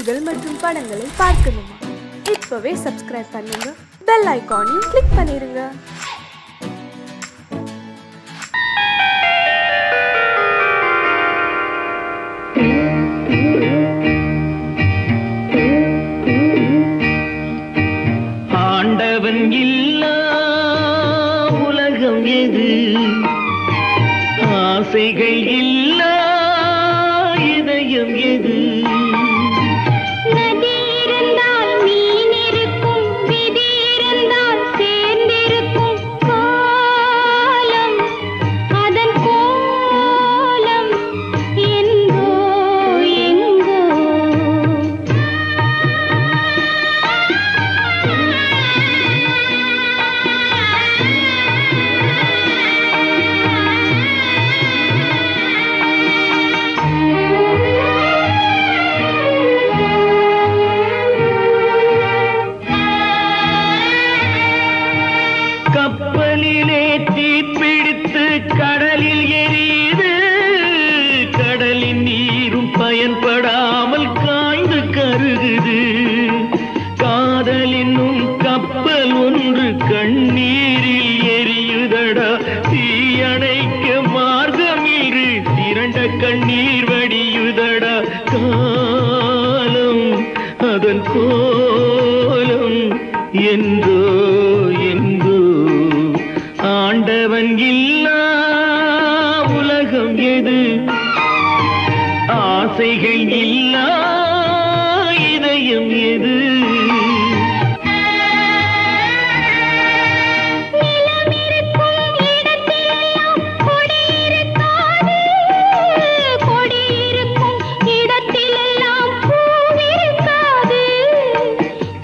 நிகழ்ச்சிகள் மற்றும் படங்களை பார்க்கணுமா? இப்பவே சப்ஸ்கிரைப் பண்ணுங்க, பெல் ஐகானையும் கிளிக் பண்ணிருங்க. ஆண்டவன் இல்லா உலகம் எது? ஆசைகள் இல்லா இதயம் எது? நதி இருந்தால் மீன் இருக்கும், விதி இருந்தால் சேர்ந்திருக்கும். காலம் அதன் கோலம் எங்கோ எங்கோ. கப்பலிலே தீப்பிடித்து கடலில் எரியுது, கடலின் நீரும் பயன்படாமல் காய்ந்து கருகுது. காதலினும் கப்பல் ஒன்று கண்ணீரில் எரியுதடா, தீயணைக்க மார்க்கமின்றி திரண்ட கண்ணீர் வடியுதடா. காலம் அதன் கோலம் என்றோ எங்கோ. ஆண்டவன் இல்லா உலகம் எது? ஆசைகள் இல்லா இதயம் எது? நிலமிருக்கும் இடத்திலெல்லாம் கொடி இருக்காது, கொடி இருக்கும் இடத்திலெல்லாம் பூவிருக்காது.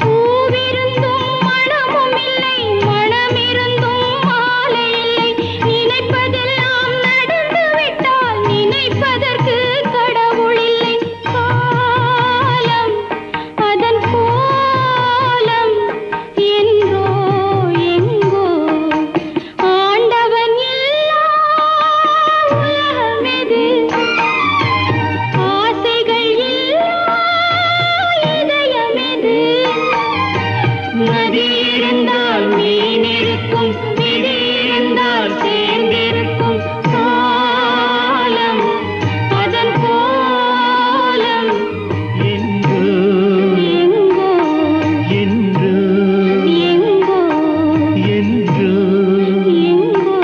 பூவிருந்தும் மணமும் இல்லை, மணமிருந்தும் மாலை இல்லை. நினைப்பதெல்லாம் நடந்துவிட்டால் நினைப்பதற்கு கடவுள் இல்லை. காலம் அதன் கோலம் எங்கோ எங்கோ. ஆண்டவன் இல்லா உலகம் எது? ஆசைகள் இல்லா இதயம் எது? நதி இருந்தால் மீன் இருக்கும், விதி இருந்தால் சேர்ந்திருக்கும். காலம் அதன் கோலம் எங்கோ எங்கோ என்றோ எங்கோ என்றோ. எங்கோ.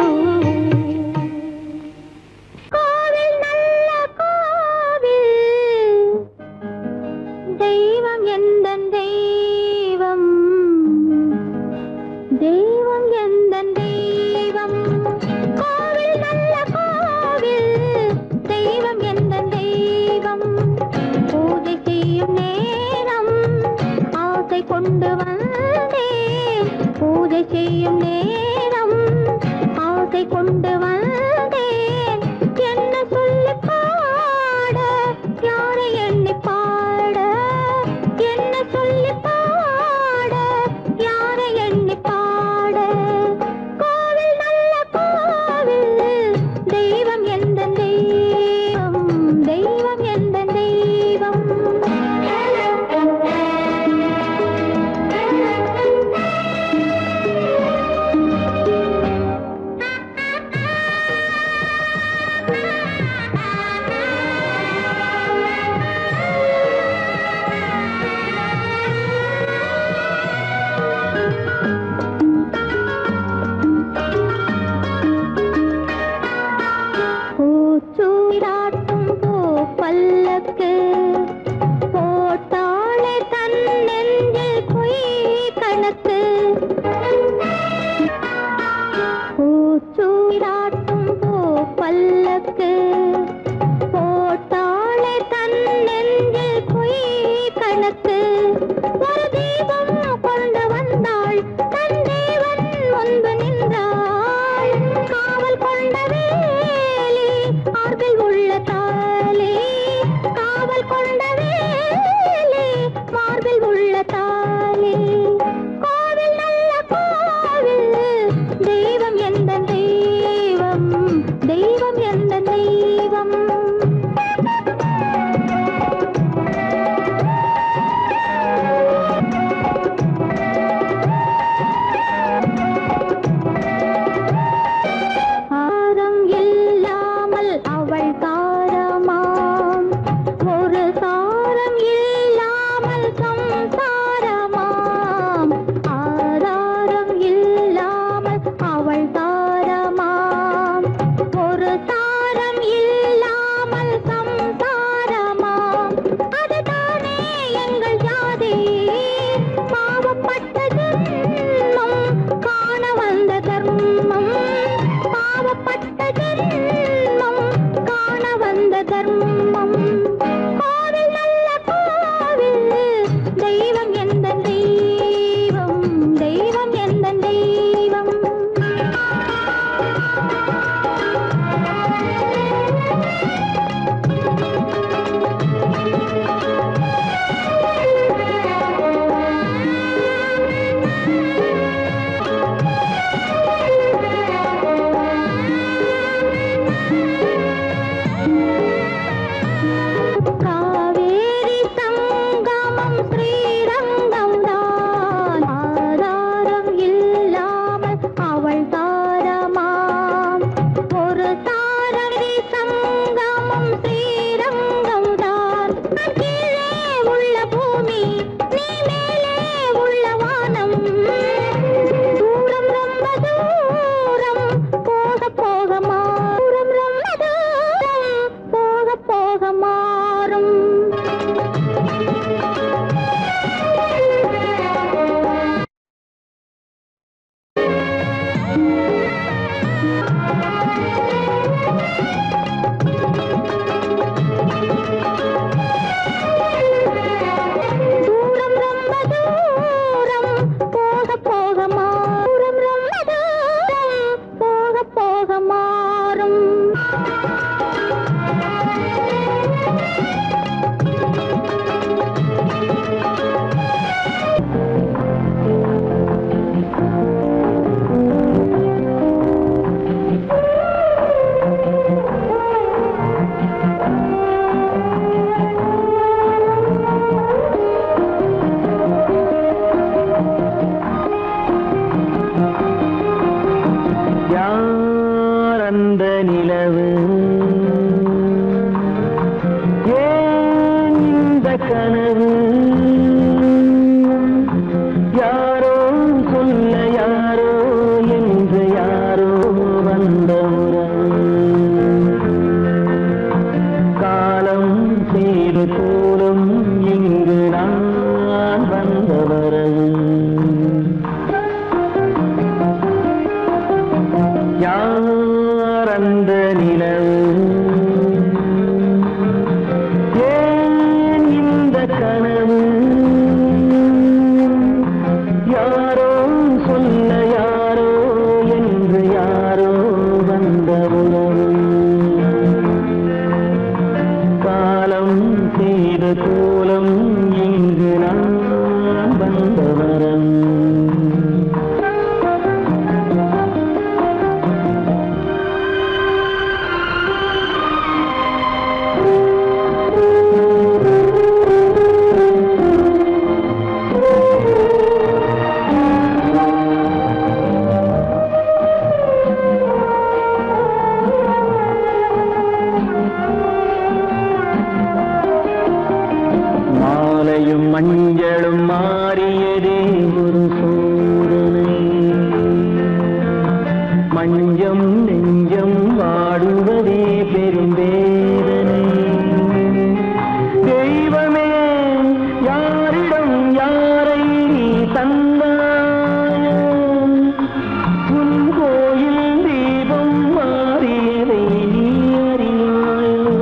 கோவில் நல்ல கோவில், தெய்வம் எந்தன் தெய்வம், தெய்வம் எந்தன் தெய்வம். கோவில் நல்ல கோவில், தெய்வம் எந்தன் தெய்வம். பூஜை செய்யும் நேரம் ஆசை கொண்டு வந்தேன், பூஜை செய்யும் நேரம் ஆசை கொண்டு வந்தேன். என்ன சொல்லி பாட, யாரை எண்ணி பாட? என்ன சொல்லி பாட, யாரை எண்ணி பாட? கோவில் நல்ல கோவில், தெய்வம் எந்தன் தெய்வம், தெய்வம் எந்தன் தெய்வம். கோலம் இங்கு நான் வந்தவரம். மஞ்சளும் மாறியதே ஒரு சோதனை. மஞ்சம் நெஞ்சம் வாடுவதே பெரும் வேதனை. தெய்வமே யாரிடம் யாரை தந்தாயோ, உன் கோயில் தீபம் மாறியதை நீ அறியாயோ.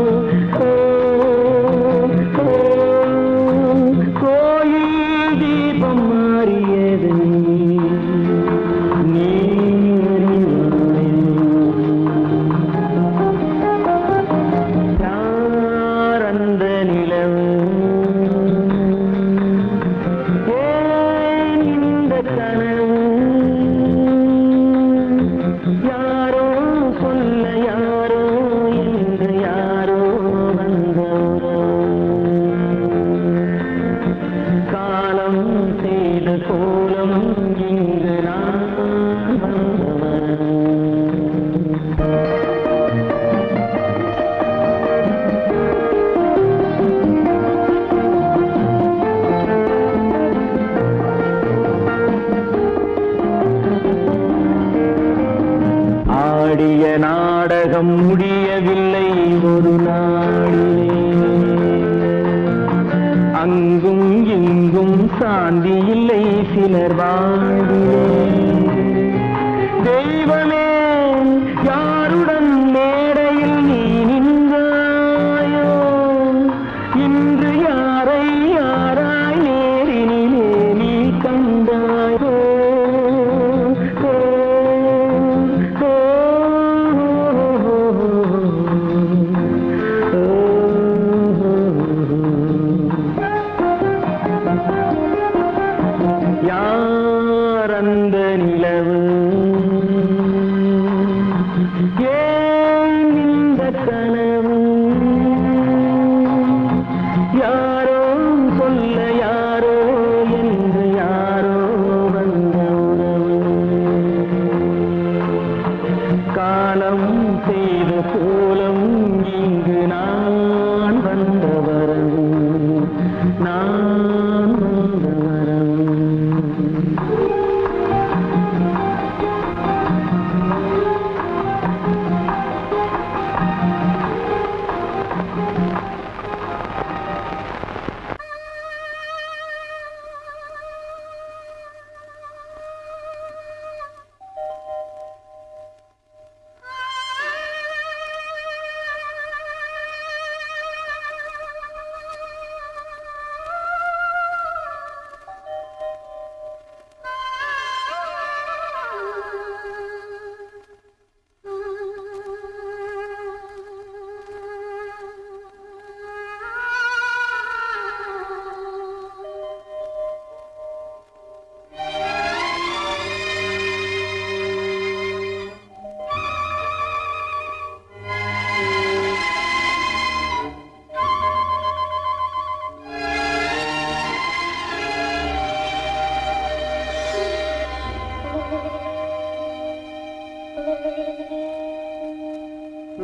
ஆடிய நாடகம் முடியவில்லை ஒரு நாளிலே. அங்கும் இங்கும் சாந்தி இல்லை சிலர் வாழ்விலே. தெய்வமே யாருடன் மேடையில் நீ நின்றாயோ, இன்று யாரை யாராய் நேரினிலே நீ கண்டாயோ. யார் அந்த நிலவு, ஏன் இந்த கனவு, யாரோ சொல்ல யாரோ என்று யாரோ வந்த உறவு. காலம் செய்த கோலம் இங்கு நான் வந்த வரவு, நான் வந்த வரவு.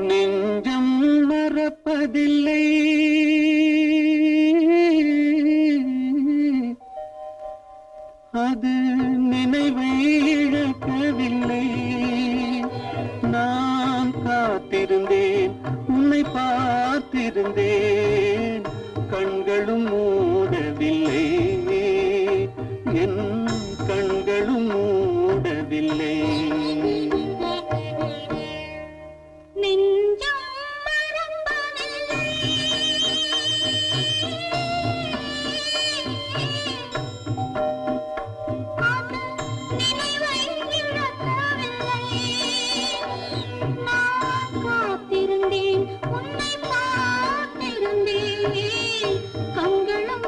நெஞ்சம் மறப்பதில்லை, அது நினைவை இழக்கவில்லை. நான் காத்திருந்தேன், உன்னை பார்த்திருந்தேன், கண்களும் மூடவில்லை, என் கண்களும் மூடவில்லை. காத்திருந்தேன், உன்னை பார்த்திருந்தேன், கண்களும்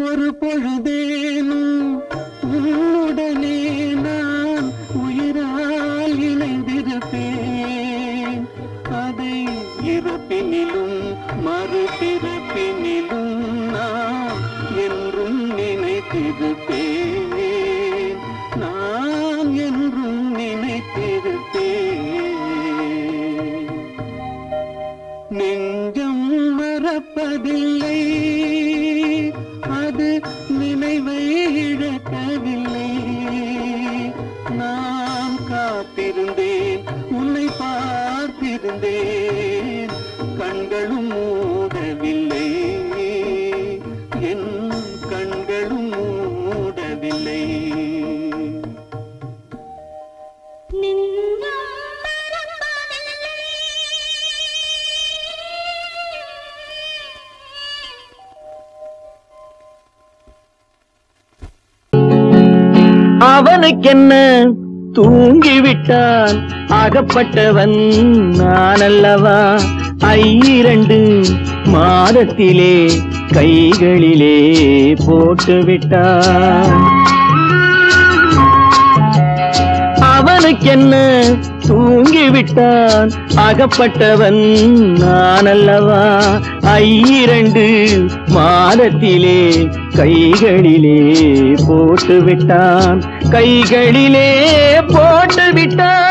ஒரு பொழுதேனும் உன்னுடனே நான் உயிரால் இணைந்திருப்பேன். அதை இறப்பினிலும் மறுபிறப்பினிலும் நான் என்றும் நினைத்திருப்பேன். நான் என்றும் நினைத்திருப்பேன். நெஞ்சம் மறப்பதில்லை, அது நினைவை இழக்கவில்லை. நான் காத்திருந்தேன், உன்னை பார்த்திருந்தேன், கண்களும் மூடவில்லை, என் கண்களும் மூடவில்லை. அவனுக்கென்ன தூங்கிவிட்டான், அகப்பட்டவன் நான் அல்லவா. 2 மாதத்திலே கைகளிலே போட்டுவிட்டான். அவனுக்கென்ன தூங்கிவிட்டான், அகப்பட்டவன் நான் அல்லவா. 2 மாதத்திலே கைகளிலே போட்டுவிட்டான், கைகளிலே போட்டுவிட்டான்.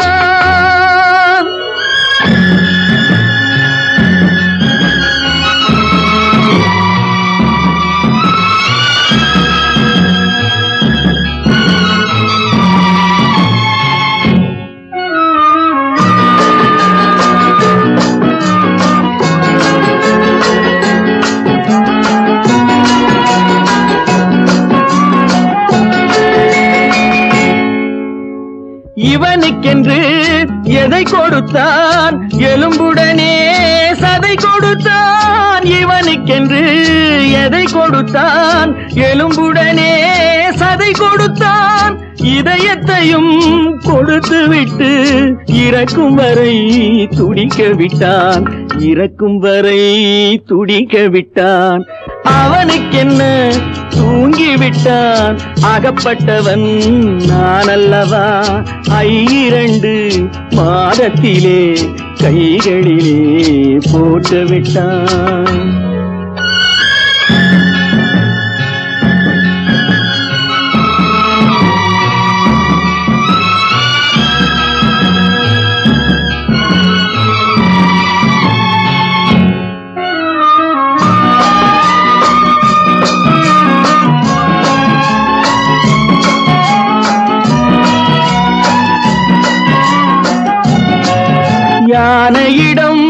இவனுக்கென்று எதை கொடுத்தான், எலும்புடனே சதை கொடுத்தான். இவனுக்கென்று எதை கொடுத்தான், எலும்புடனே சதை கொடுத்தான். இதயத்தையும் கொடுத்து விட்டு இறக்கும் வரை துடிக்க விட்டான், இறக்கும் வரை துடிக்க விட்டான். அவனுக்கென்ன தூங்கிவிட்டான், அகப்பட்டவன் நான் அல்லவா. 2 மாதத்திலே கைகளிலே போட்டுவிட்டான். யானையிடம்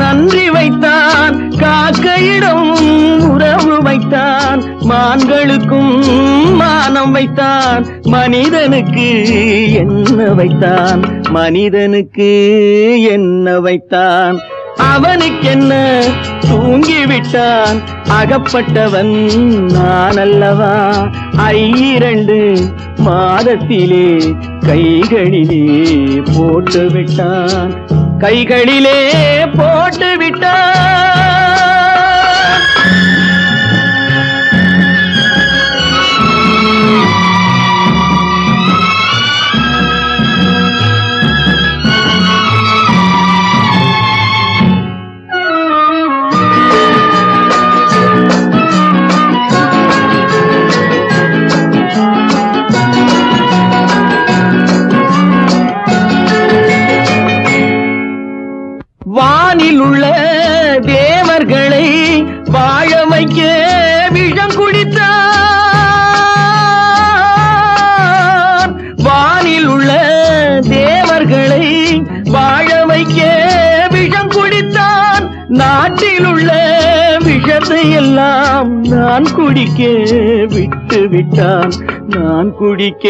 நன்றி வைத்தான், காக்கையிடம் உறவு வைத்தான். மான்களுக்கும் மானம் வைத்தான், மனிதனுக்கு என்ன வைத்தான், மனிதனுக்கு என்ன வைத்தான். அவனுக்கென்ன தூங்கிவிட்டான், அகப்பட்டவன் நான் அல்லவா. 2 மாதத்திலே கைகளிலே போட்டுவிட்டான், கைகளிலே போட்டுவிட்டான். வானில் உள்ள தேவர்களை வாழ வைக்க விஷம் குடித்தான். வானில் உள்ள தேவர்களை வாழ வைக்க விஷம் குடித்தான். நாட்டில் உள்ள விஷத்தை எல்லாம் நான் குடிக்க விட்டு விட்டான், நான் குடிக்க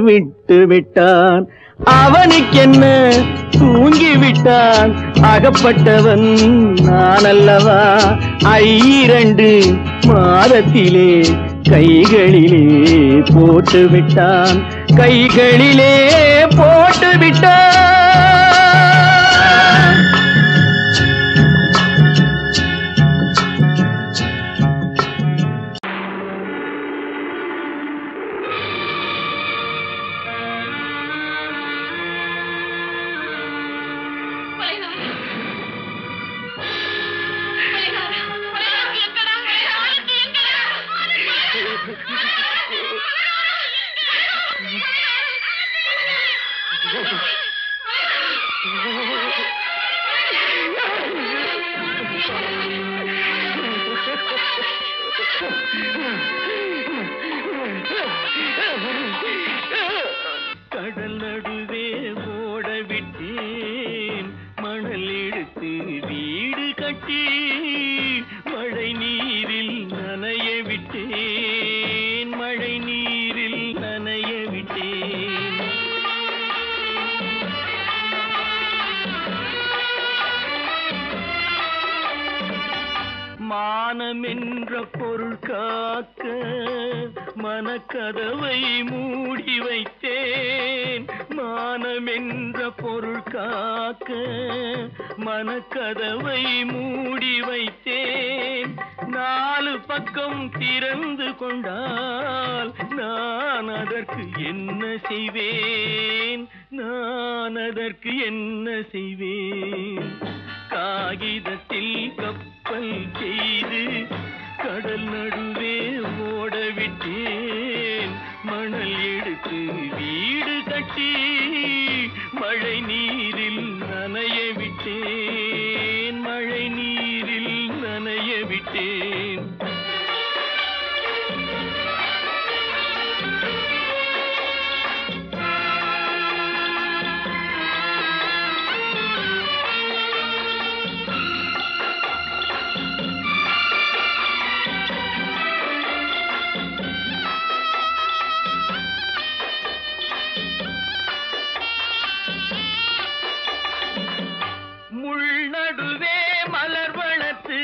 விட்டு விட்டான். அவனுக்கென்ன தூங்கிவிட்டான், அகப்பட்டவன் நான் அல்லவா. 2 மாதத்திலே கைகளிலே போட்டுவிட்டான், கைகளிலே போட்டுவிட்டான். கடல் நடுவே ஓட விட்டேன் மணல் எடுத்து வீடு கட்டி மழை நீரில் நனைய விட்டேன் மழை நீரில் நனைய விட்டேன் மானம் என்ற பொருள் காக்க மனக்கதவை மூடி வைத்தேன் மானம் என்ற பொருள் காக்க மனக்கதவை மூடி வைத்தேன் நாலு பக்கம் திறந்து கொண்டால் நான் அதற்கு என்ன செய்வேன் நான் அதற்கு என்ன செய்வேன் காகிதத்தில் கப்பல் செய்து கடல் நடுவே ஓட விட்டேன் மணல் எடுத்து வீடு கட்டி மழை நீரில் நனைய விட்டேன் மழை நீரில் நனைய விட்டேன் நடுவே மலர் வளர்த்து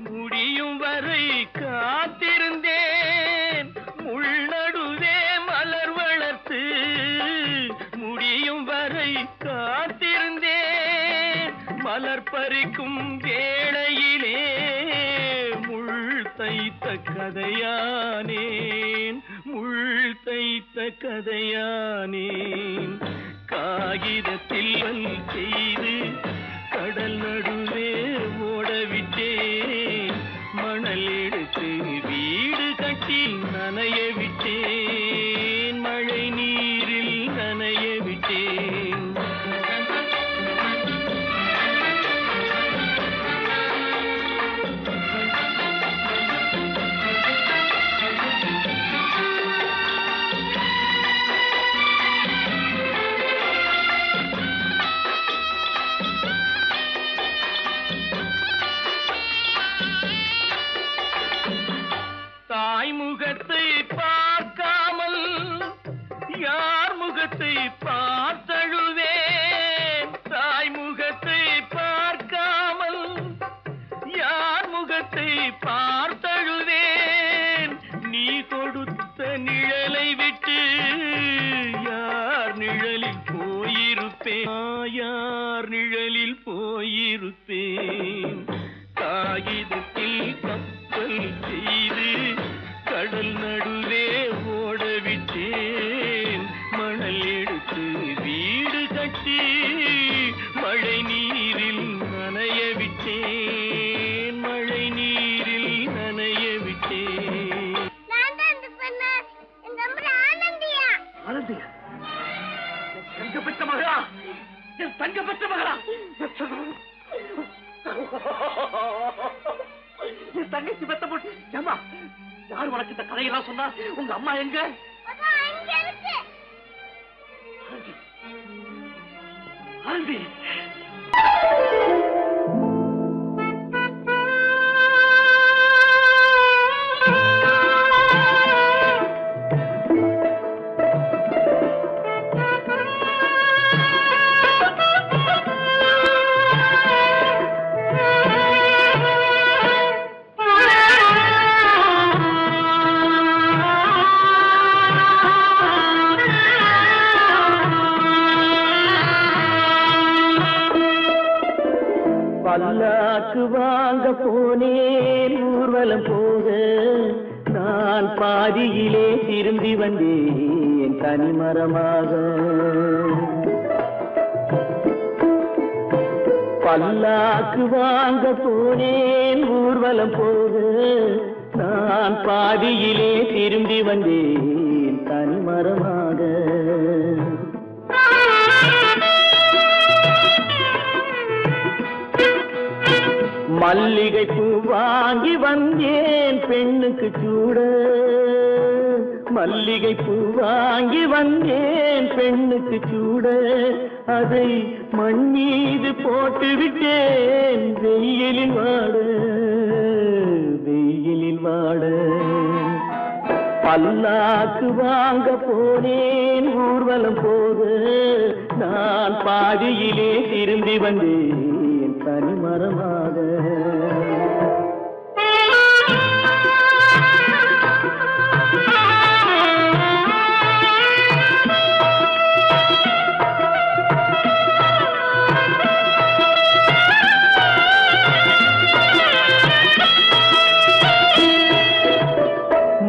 முடியும் வரை காத்திருந்தேன் முள் நடுவே மலர் வளர்த்து முடியும் வரை காத்திருந்தேன் மலர் பறிக்கும் வேளையிலே முள் தைத்த கதையானேன் முள் தைத்த கதையானேன் காகிதத்தில் செய்து கடல் நடுவே ஓடவிட்டேன் மணல் எடுத்து வீடு கட்டி நனைய விட்டேன் மழை நீரில் நனைய விட்டேன் முகத்தை பார்க்காமல் யார் முகத்தை பார்த்தழுவேன் தாய் முகத்தை பார்க்காமல் யார் முகத்தை பார்த்தழுவேன் நீ கொடுத்த நிழலை விட்டு யார் நிழலில் போயிருப்பேன் யார் நிழலில் போயிருப்பேன் காகிதத்தில் கப்பல் செய்து கடல் நடுவே ஓடவிட்டேன் மணல் எடுத்து வீடு கட்டி மழை நீரில் நனைய விட்டேன் மழை நீரில் நனைய விட்டேன் தங்க பெற்ற மகளா என் தங்க பெற்ற மகளா என் தங்கச்சி பெத்த போட்டு ஏமா யார் உனக்கு இந்த கதையெல்லாம் சொன்னா உங்க அம்மா எங்க ஆண்டி பல்லாக்கு வாங்க போனேன் ஊர்வலம் போக நான் பாதியிலே திரும்பி வந்தேன் தனிமரமாக பல்லாக்கு வாங்க போனேன் ஊர்வலம் போக நான் பாதியிலே திரும்பி வந்தேன் தனிமரமாக. மல்லிகை பூ வாங்கி வந்தேன் பெண்ணுக்கு சூட. மல்லிகை பூ வாங்கி வந்தேன் பெண்ணுக்கு சூட. அதை மண் மீது போட்டு விட்டேன் வெயிலில் வாட. வெயிலில் வாட பல்லாக்கு வாங்க போனேன் ஊர்வலம் போக. நான் பாதியிலே திரும்பி வந்தேன் தனிமரமாக.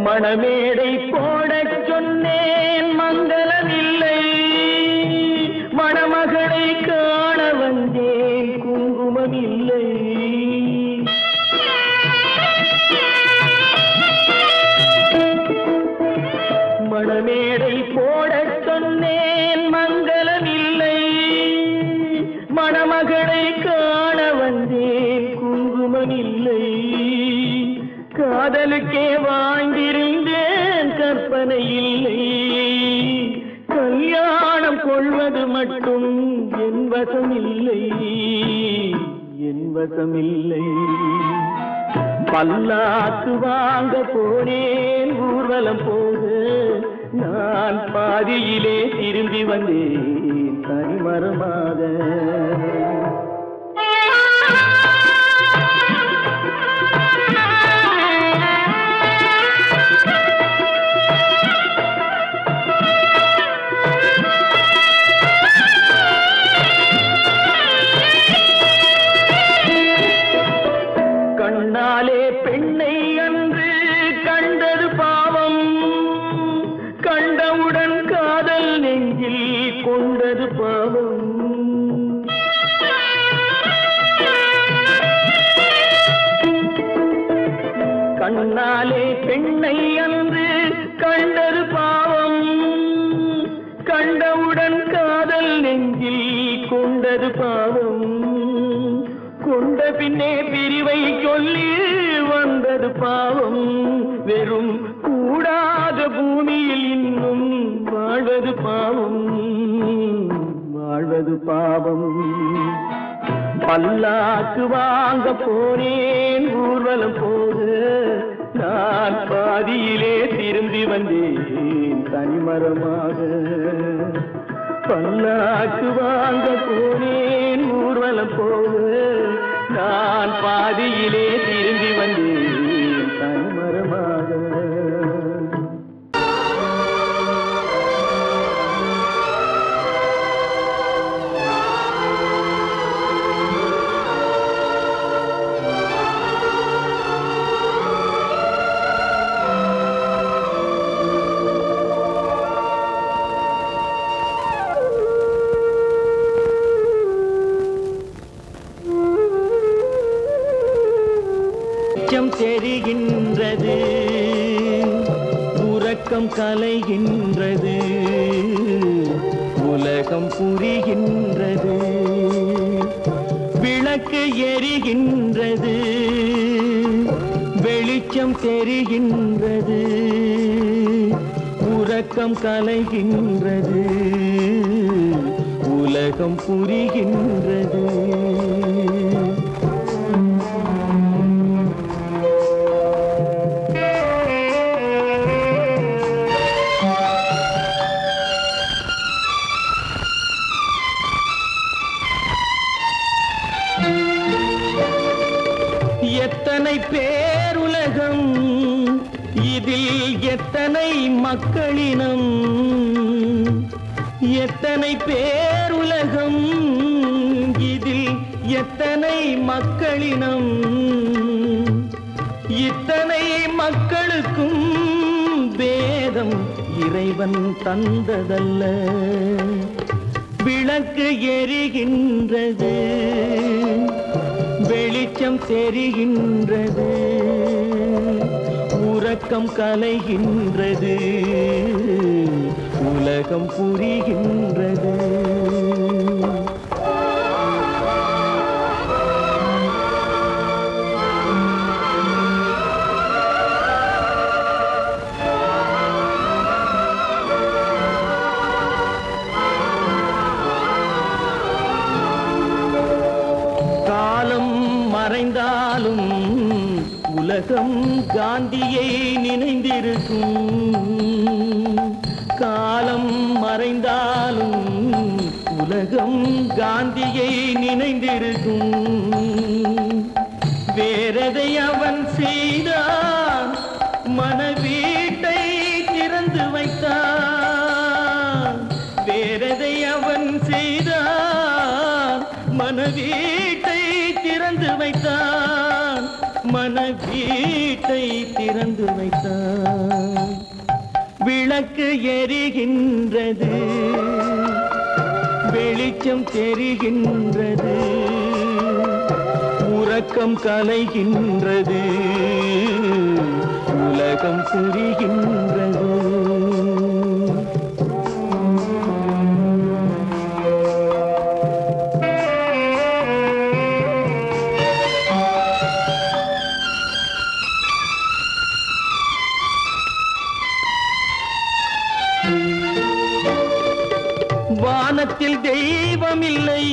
மணமேடை போடச் சொன்னேன் மங்களமில்லை. மணமகளை காண வந்தேன் குங்குமமில்லை. மணமேடை போடச் சொன்னேன் மங்களமில்லை. மணமகளை காண வந்தேன் குங்குமமில்லை. காதலுக்கே வாழ்ந்திருந்தேன் கற்பனை இல்லை. கல்யாணம் கொள்வது மட்டும் என் வசமில்லை. என் வசமில்லை. பல்லாக்கு வாங்க போனேன் ஊர்வலம் போக. நான் பாதியிலே திரும்பி வந்தேன் தனிமரமாக. கண்ணாலே பெண்ணை அன்று கண்டது பாவம். கண்டவுடன் காதல் நெஞ்சில் கொண்டது பாவம். கண்ணாலே பெண்ணை அன்று கண்டது பாவம். கண்டவுடன் காதல் நெஞ்சில் கொண்டது பாவம். கொண்ட பின்னே பிரிவை சொல்லி வந்தது பாவம். வெறும் கூடாத பூமியில் இன்னும் வாழ்வது பாவம். வாழ்வது பாவம். பல்லாக்கு வாங்க போனேன் ஊர்வலம் போக. நான் பாதியிலே திரும்பி வந்தேன் தனிமரமாக. பல்லாக்கு வாங்க போனேன் ஊர்வலம் போக. நான் பாதியிலே திரும்பி வந்தேன் தனிமரமாக. தெரிகின்றது உறக்கம் கலைகின்றது. உலகம் புரிகின்றது. விளக்கு எரிகின்றது. வெளிச்சம் தெரிகின்றது. உறக்கம் கலைகின்றது. உலகம் புரிகின்றது. எத்தனை பேருலகம் இதில் எத்தனை மக்களினம். எத்தனை பேருலகம் இதில் எத்தனை மக்களினம். இத்தனை மக்களுக்கும் வேதம் இறைவன் தந்ததல்ல. விளக்கு எரிகின்றது. வெளிச்சம் தெரிகின்றது. உறக்கம் கலைகின்றது உலகம் புரிகின்றது மறைந்தாலும் உலகம் காந்தியை நினைந்திருக்கும் காலம் மறைந்தாலும் உலகம் காந்தியை நினைந்திருக்கும் வேறெதை அவன் செய்தான் மனவீட்டை திறந்து வைத்தான் வேறெதை அவன் செய்தான் மனவீட்டை திறந்து வைத்தான் மனவீட்டை திறந்து வைத்தான் விளக்கு எரிகின்றது வெளிச்சம் தெரிகின்றது உறக்கம் கலைகின்றது உலகம் புரிகின்றது வானத்தில் தெய்வமில்லை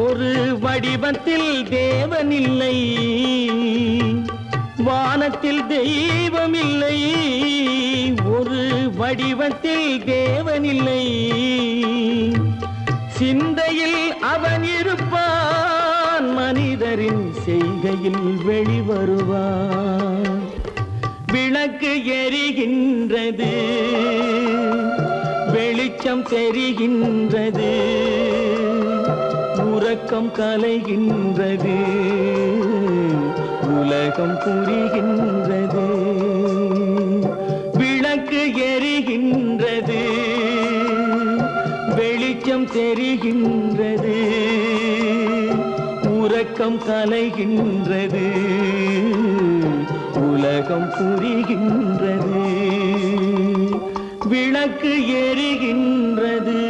ஒரு வடிவத்தில் தேவனில்லை வானத்தில் தெய்வமில்லை ஒரு வடிவத்தில் தேவனில்லை சிந்தையில் அவன் இருப்பான் மனிதரின் செய்கையில் வெளிவருவான் விளக்கு எரிகின்றது வெளிச்சம் தெரிகின்றது உறக்கம் கலைகின்றது உலகம் புரிகின்றது விளக்கு எரிகின்றது வெளிச்சம் தெரிகின்றது உறக்கம் கலைகின்றது உலகம் புரிகின்றது விளக்கு எரிகின்றது